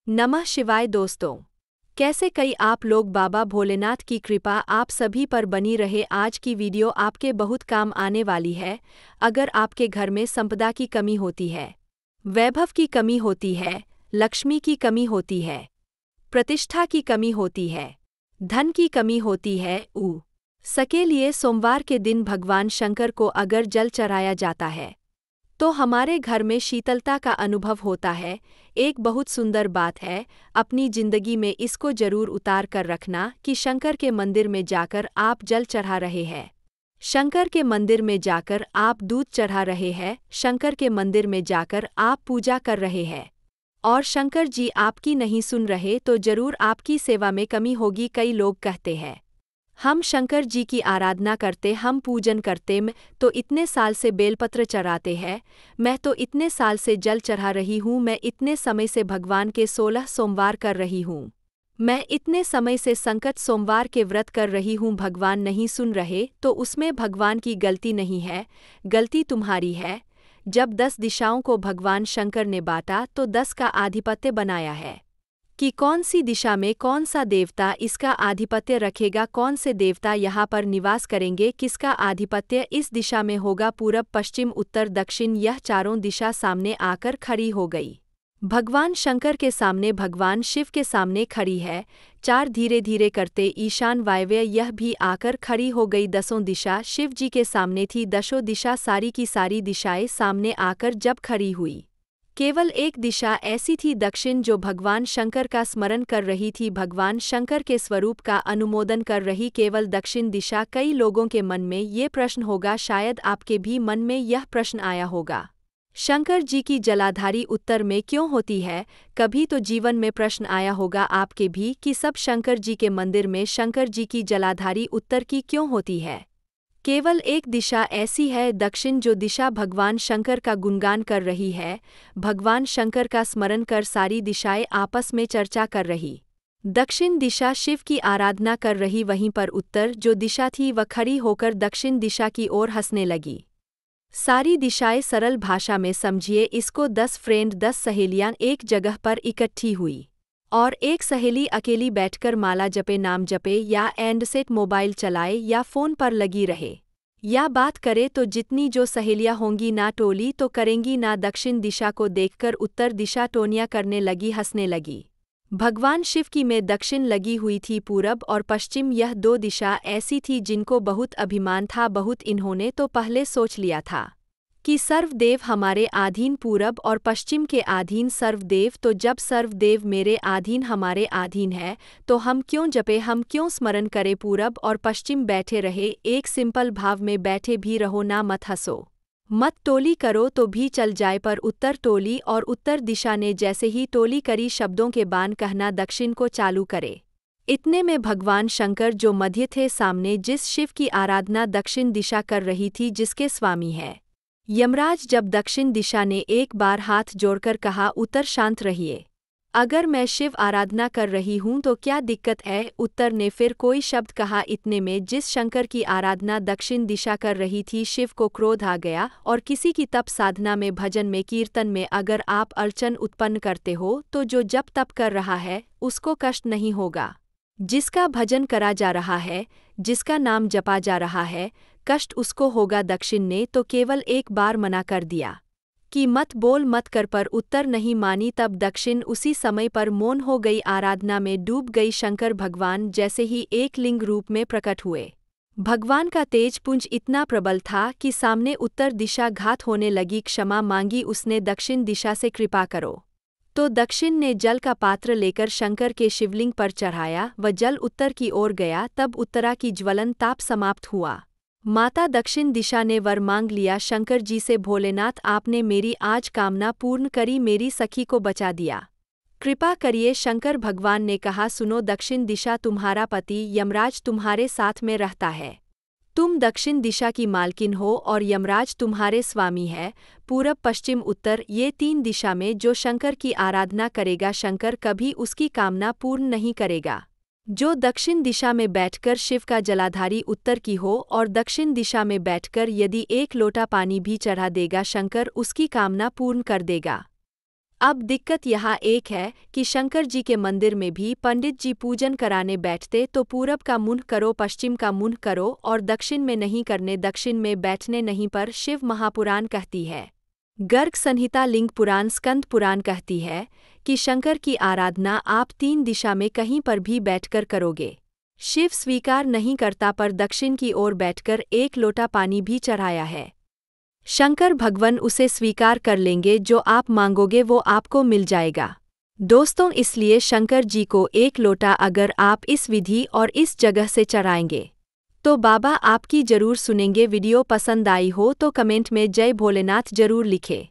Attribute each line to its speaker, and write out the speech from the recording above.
Speaker 1: नमः शिवाय दोस्तों, कैसे कई आप लोग। बाबा भोलेनाथ की कृपा आप सभी पर बनी रहे। आज की वीडियो आपके बहुत काम आने वाली है। अगर आपके घर में संपदा की कमी होती है, वैभव की कमी होती है, लक्ष्मी की कमी होती है, प्रतिष्ठा की कमी होती है, धन की कमी होती है, सके लिए सोमवार के दिन भगवान शंकर को अगर जल चढ़ाया जाता है तो हमारे घर में शीतलता का अनुभव होता है। एक बहुत सुंदर बात है, अपनी जिंदगी में इसको जरूर उतार कर रखना कि शंकर के मंदिर में जाकर आप जल चढ़ा रहे हैं, शंकर के मंदिर में जाकर आप दूध चढ़ा रहे हैं, शंकर के मंदिर में जाकर आप पूजा कर रहे हैं और शंकर जी आपकी नहीं सुन रहे तो जरूर आपकी सेवा में कमी होगी। कई लोग कहते हैं हम शंकर जी की आराधना करते, हम पूजन करते, मैं तो इतने साल से बेलपत्र चढ़ाते हैं, मैं तो इतने साल से जल चढ़ा रही हूँ, मैं इतने समय से भगवान के 16 सोमवार कर रही हूँ, मैं इतने समय से संकट सोमवार के व्रत कर रही हूँ, भगवान नहीं सुन रहे। तो उसमें भगवान की गलती नहीं है, गलती तुम्हारी है। जब 10 दिशाओं को भगवान शंकर ने बांटा तो 10 का आधिपत्य बनाया है कि कौन सी दिशा में कौन सा देवता इसका आधिपत्य रखेगा, कौन से देवता यहाँ पर निवास करेंगे, किसका आधिपत्य इस दिशा में होगा। पूरब, पश्चिम, उत्तर, दक्षिण, यह चारों दिशा सामने आकर खड़ी हो गई। भगवान शंकर के सामने, भगवान शिव के सामने खड़ी है। चार धीरे धीरे करते ईशान, वायव्य, यह भी आकर खड़ी हो गई। 10 दिशा शिव जी के सामने थी, 10 दिशा सारी की सारी दिशाएं सामने आकर जब खड़ी हुई, केवल एक दिशा ऐसी थी दक्षिण, जो भगवान शंकर का स्मरण कर रही थी, भगवान शंकर के स्वरूप का अनुमोदन कर रही केवल दक्षिण दिशा। कई लोगों के मन में ये प्रश्न होगा, शायद आपके भी मन में यह प्रश्न आया होगा, शंकर जी की जलाधारी उत्तर में क्यों होती है। कभी तो जीवन में प्रश्न आया होगा आपके भी कि सब शंकर जी के मंदिर में शंकर जी की जलाधारी उत्तर की क्यों होती है। केवल एक दिशा ऐसी है दक्षिण, जो दिशा भगवान शंकर का गुणगान कर रही है, भगवान शंकर का स्मरण कर सारी दिशाएं आपस में चर्चा कर रही। दक्षिण दिशा शिव की आराधना कर रही, वहीं पर उत्तर जो दिशा थी वह खड़ी होकर दक्षिण दिशा की ओर हंसने लगी। सारी दिशाएं, सरल भाषा में समझिए इसको, 10 फ्रेंड, 10 सहेलियां एक जगह पर इकट्ठी हुई और एक सहेली अकेली बैठकर माला जपे, नाम जपे या एंडसेट मोबाइल चलाए या फ़ोन पर लगी रहे या बात करे, तो जितनी जो सहेलियां होंगी ना टोली तो करेंगी ना दक्षिण दिशा को देखकर उत्तर दिशा टोनियां करने लगी, हंसने लगी। भगवान शिव की में दक्षिण लगी हुई थी, पूरब और पश्चिम, यह 2 दिशा ऐसी थी जिनको बहुत अभिमान था। बहुत इन्होंने तो पहले सोच लिया था कि सर्वदेव हमारे अधीन, पूरब और पश्चिम के अधीन सर्वदेव, तो जब सर्वदेव मेरे अधीन, हमारे अधीन है तो हम क्यों जपे, हम क्यों स्मरण करें। पूरब और पश्चिम बैठे रहे, एक सिंपल भाव में बैठे भी रहो, ना मत हंसो, मत टोली करो तो भी चल जाए, पर उत्तर टोली और उत्तर दिशा ने जैसे ही टोली करी, शब्दों के बाण कहना दक्षिण को चालू करे। इतने में भगवान शंकर जो मध्य थे सामने, जिस शिव की आराधना दक्षिण दिशा कर रही थी, जिसके स्वामी है यमराज, जब दक्षिण दिशा ने एक बार हाथ जोड़कर कहा, उत्तर शांत रहिए, अगर मैं शिव आराधना कर रही हूँ तो क्या दिक्कत है। उत्तर ने फिर कोई शब्द कहा। इतने में जिस शंकर की आराधना दक्षिण दिशा कर रही थी, शिव को क्रोध आ गया और किसी की तप साधना में, भजन में, कीर्तन में अगर आप अड़चन उत्पन्न करते हो तो जो जप तप कर रहा है उसको कष्ट नहीं होगा, जिसका भजन करा जा रहा है, जिसका नाम जपा जा रहा है, कष्ट उसको होगा। दक्षिण ने तो केवल एक बार मना कर दिया कि मत बोल, मत कर, पर उत्तर नहीं मानी। तब दक्षिण उसी समय पर मौन हो गई, आराधना में डूब गई। शंकर भगवान जैसे ही एक लिंग रूप में प्रकट हुए, भगवान का तेज पुंज इतना प्रबल था कि सामने उत्तर दिशा घात होने लगी। क्षमा मांगी उसने दक्षिण दिशा से, कृपा करो। तो दक्षिण ने जल का पात्र लेकर शंकर के शिवलिंग पर चढ़ाया, वह जल उत्तर की ओर गया, तब उत्तरा की ज्वलन ताप समाप्त हुआ। माता दक्षिण दिशा ने वर मांग लिया शंकर जी से, भोलेनाथ आपने मेरी आज कामना पूर्ण करी, मेरी सखी को बचा दिया, कृपा करिए। शंकर भगवान ने कहा, सुनो दक्षिण दिशा, तुम्हारा पति यमराज तुम्हारे साथ में रहता है, तुम दक्षिण दिशा की मालकिन हो और यमराज तुम्हारे स्वामी है। पूरब, पश्चिम, उत्तर, ये 3 दिशा में जो शंकर की आराधना करेगा, शंकर कभी उसकी कामना पूर्ण नहीं करेगा। जो दक्षिण दिशा में बैठकर शिव का जलाधारी उत्तर की हो और दक्षिण दिशा में बैठकर यदि 1 लोटा पानी भी चढ़ा देगा, शंकर उसकी कामना पूर्ण कर देगा। अब दिक्कत यहाँ एक है कि शंकर जी के मंदिर में भी पंडित जी पूजन कराने बैठते तो पूरब का मुंह करो, पश्चिम का मुंह करो और दक्षिण में नहीं करने, दक्षिण में बैठने नहीं। पर शिव महापुराण कहती है, गर्ग संहिता लिंग पुराण स्कंद पुराण कहती है कि शंकर की आराधना आप 3 दिशा में कहीं पर भी बैठकर करोगे। शिव स्वीकार नहीं करता, पर दक्षिण की ओर बैठकर 1 लोटा पानी भी चढ़ाया है। शंकर भगवान उसे स्वीकार कर लेंगे, जो आप मांगोगे वो आपको मिल जाएगा। दोस्तों, इसलिए शंकर जी को 1 लोटा अगर आप इस विधि और इस जगह से चढ़ाएंगे तो बाबा आपकी जरूर सुनेंगे। वीडियो पसंद आई हो तो कमेंट में जय भोलेनाथ जरूर लिखें।